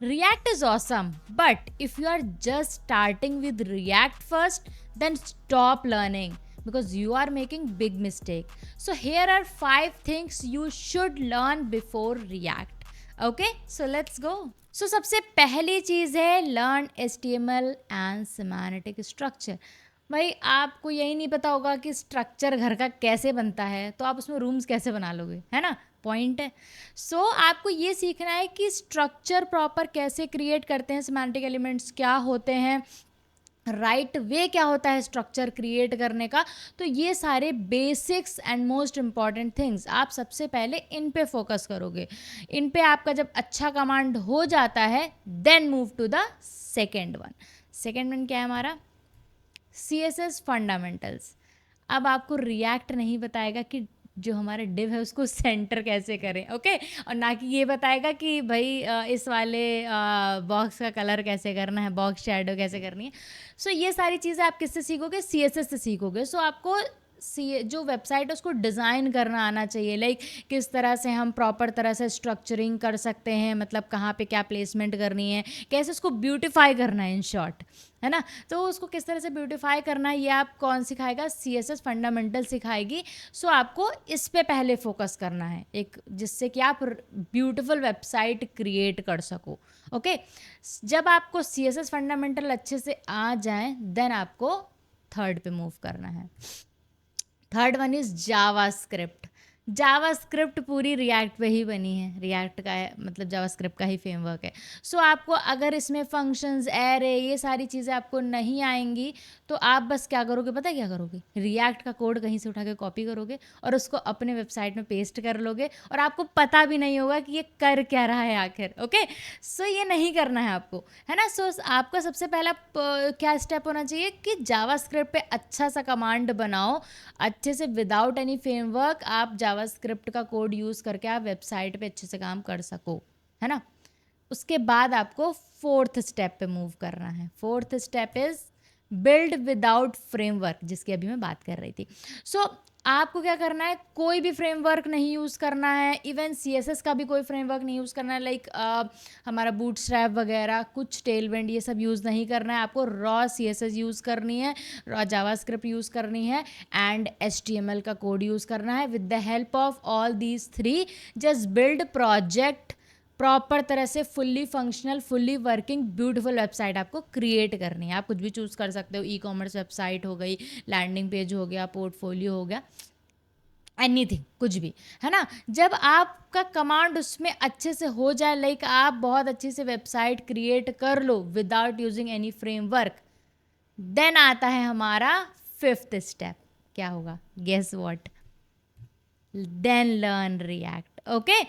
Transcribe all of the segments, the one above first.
React is awesome, but if you are just starting with React first, then stop learning because you are making big mistake. So here are 5 things you should learn before React. Okay, so let's go. So सबसे पहली चीज़ है learn HTML and semantic structure. भाई आपको यही नहीं पता होगा कि स्ट्रक्चर घर का कैसे बनता है तो आप उसमें रूम्स कैसे बना लोगे, है ना. पॉइंट है. सो आपको ये सीखना है कि स्ट्रक्चर प्रॉपर कैसे क्रिएट करते हैं, सिमेंटिक एलिमेंट्स क्या होते हैं, राइट वे क्या होता है स्ट्रक्चर क्रिएट करने का. तो ये सारे basics and most important things आप सबसे पहले इन पे फोकस करोगे. इन पे आपका जब अच्छा कमांड हो जाता है then move to the second one. Second one क्या है हमारा, CSS फंडामेंटल्स. अब आपको रिएक्ट नहीं बताएगा कि जो हमारा डिव है उसको सेंटर कैसे करें, ओके, और ना कि ये बताएगा कि भाई इस वाले बॉक्स का कलर कैसे करना है, बॉक्स शैडो कैसे करनी है. सो ये सारी चीज़ें आप किससे सीखोगे, CSS से सीखोगे. सो आपको जो वेबसाइट है उसको डिज़ाइन करना आना चाहिए. लाइक किस तरह से हम प्रॉपर तरह से स्ट्रक्चरिंग कर सकते हैं, मतलब कहाँ पे क्या प्लेसमेंट करनी है, कैसे उसको ब्यूटिफाई करना है इन शॉर्ट, है ना. तो उसको किस तरह से ब्यूटिफाई करना है ये आप कौन सिखाएगा, CSS फंडामेंटल सिखाएगी. सो आपको इस पे पहले फोकस करना है एक, जिससे कि आप ब्यूटीफुल वेबसाइट क्रिएट कर सको. ओके, जब आपको CSS फंडामेंटल अच्छे से आ जाए देन आपको थर्ड पे मूव करना है. Third one is JavaScript. JavaScript पूरी रिएक्ट पे ही बनी है, रिएक्ट का है मतलब जावास्क्रिप्ट का ही फ्रेमवर्क है. सो आपको अगर इसमें फंक्शंस, एरे, ये सारी चीज़ें आपको नहीं आएंगी तो आप बस क्या करोगे, पता है क्या करोगे, रिएक्ट का कोड कहीं से उठा के कॉपी करोगे और उसको अपने वेबसाइट में पेस्ट कर लोगे और आपको पता भी नहीं होगा कि ये कर क्या रहा है आखिर. ओके, सो ये नहीं करना है आपको, है ना. सो आपका सबसे पहला क्या स्टेप होना चाहिए कि जावास्क्रिप्ट पे अच्छा सा कमांड बनाओ अच्छे से, विदाउट एनी फ्रेमवर्क आप जावास्क्रिप्ट का कोड यूज़ करके आप वेबसाइट पे अच्छे से काम कर सको, है ना. उसके बाद आपको फोर्थ स्टेप पे मूव करना है. Fourth step is build without framework, जिसकी अभी मैं बात कर रही थी. सो आपको क्या करना है, कोई भी फ्रेमवर्क नहीं यूज़ करना है, इवन CSS का भी कोई फ्रेमवर्क नहीं यूज़ करना है. लाइक हमारा बूटस्ट्रैप वगैरह, कुछ टेलविंड, ये सब यूज़ नहीं करना है. आपको रॉ CSS यूज़ करनी है, रॉ जावास्क्रिप्ट यूज़ करनी है एंड HTML का कोड यूज़ करना है. With the help of all these three just build project proper तरह से, fully functional, fully working beautiful website आपको क्रिएट करनी है. आप कुछ भी चूज़ कर सकते हो, ई-कॉमर्स वेबसाइट हो गई, लैंडिंग पेज हो गया, पोर्टफोलियो हो गया, एनीथिंग, कुछ भी, है ना. जब आपका कमांड उसमें अच्छे से हो जाए, लाइक आप बहुत अच्छी से वेबसाइट क्रिएट कर लो without using any framework, then आता है हमारा फिफ्थ स्टेप. क्या होगा, guess what, then learn React. Okay,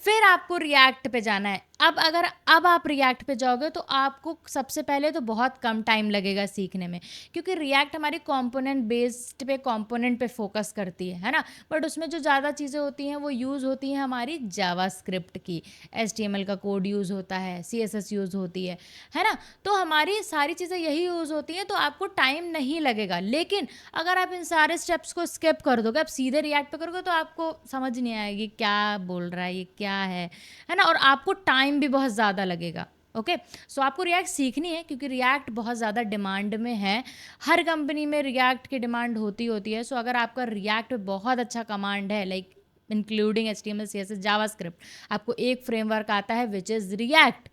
फिर आपको रिएक्ट पे जाना है. अब आप रिएक्ट पे जाओगे तो आपको सबसे पहले तो बहुत कम टाइम लगेगा सीखने में, क्योंकि रिएक्ट हमारी कंपोनेंट बेस्ड पे, कंपोनेंट पे फोकस करती है ना. बट उसमें जो ज़्यादा चीज़ें होती हैं वो यूज़ होती हैं हमारी जावास्क्रिप्ट की, HTML का कोड यूज़ होता है, CSS यूज़ होती है ना. तो हमारी सारी चीज़ें यही यूज़ होती हैं, तो आपको टाइम नहीं लगेगा. लेकिन अगर आप इन सारे स्टेप्स को स्किप कर दोगे, आप सीधे रिएक्ट पे करोगे तो आपको समझ नहीं आएगी क्या बोल रहा है ये, क्या है ना. और आपको टाइम भी बहुत ज़्यादा लगेगा. ओके, सो आपको रिएक्ट सीखनी है क्योंकि रिएक्ट बहुत ज़्यादा डिमांड में है. हर कंपनी में रिएक्ट की डिमांड होती है. सो अगर आपका रिएक्ट पे बहुत अच्छा कमांड है, like including HTML, CSS, JavaScript, आपको एक फ्रेमवर्क आता है विच इज़ रिएक्ट,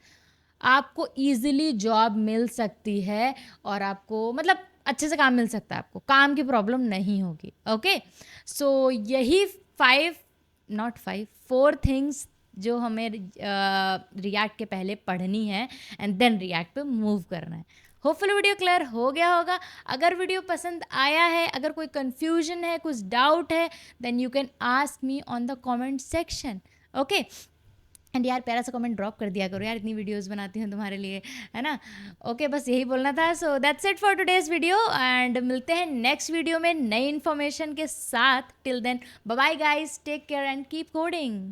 आपको ईजिली जॉब मिल सकती है और आपको मतलब अच्छे से काम मिल सकता है, आपको काम की प्रॉब्लम नहीं होगी. ओके, सो यही 4 थिंग्स जो हमें रिएक्ट के पहले पढ़नी है एंड देन रिएक्ट पे मूव करना है. होपफुली वीडियो क्लियर हो गया होगा. अगर वीडियो पसंद आया है, अगर कोई कन्फ्यूजन है, कुछ डाउट है, then you can ask me on the comment section. Okay, and यार प्यारा सा कमेंट ड्रॉप कर दिया करो यार, इतनी वीडियोस बनाती हूँ तुम्हारे लिए, है ना. ओके, बस यही बोलना था. So that's it for today's video and मिलते हैं नेक्स्ट वीडियो में नई इन्फॉर्मेशन के साथ. Till then bye bye guys, take care and keep coding.